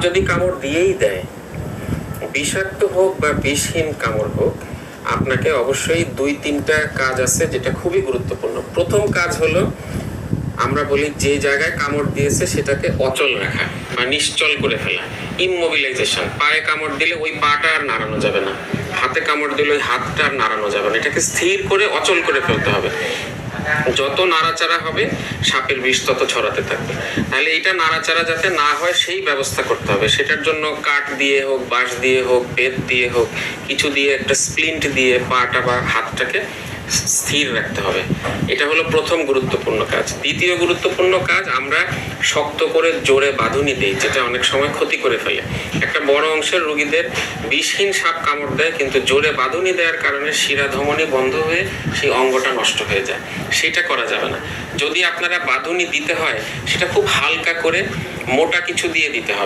যদি কামড় দিয়েই দেয়, বিষাক্ত হোক বা বিষহীন কামড় হোক, আপনাকে অবশ্যই 2-3টা কাজ আছে যেটা খুবই গুরুত্বপূর্ণ। প্রথম কাজ হলো, আমরা বলি যে জায়গায় কামড় দিয়েছে সেটাকে অচল রাখা বা নিশ্চল করে ফেলা, ইমমোবিলাইজেশন। পায়ে কামড় দিলে ওই পাটা আর নাড়ানো যাবে না, হাতে কামড় দিলে ওই হাতটা আর নাড়ানো যাবে না, এটাকে স্থির করে অচল করে ফেলতে হবে। যত নাড়াচাড়া হবে সাপের বিষ তত ছড়াতে থাকবে। তাহলে এটা নাড়াচাড়া যাতে না হয় সেই ব্যবস্থা করতে হবে। সেটার জন্য কাঠ দিয়ে হোক, বাঁশ দিয়ে হোক, বেত দিয়ে হোক, কিছু দিয়ে একটা স্প্লিন্ট দিয়ে পাটা বা হাতটাকে স্থির রাখতে হবে। এটা হলো প্রথম গুরুত্বপূর্ণ কাজ। দ্বিতীয় গুরুত্বপূর্ণ কাজ, আমরা শক্ত করে জোরে বাঁধুনি দিই, যেটা অনেক সময় ক্ষতি করে ফেলে। একটা বড় অংশের রোগীদের বিষহীন সাপ কামড় দেয়, কিন্তু জোরে বাঁধুনি দেওয়ার কারণে শিরা ধমনী বন্ধ হয়ে সেই অঙ্গটা নষ্ট হয়ে যায়। সেটা করা যাবে না। যদি আপনারা বাঁধুনি দিতে হয়, সেটা খুব হালকা করে মোটা কিছু দিয়ে দিতে হবে।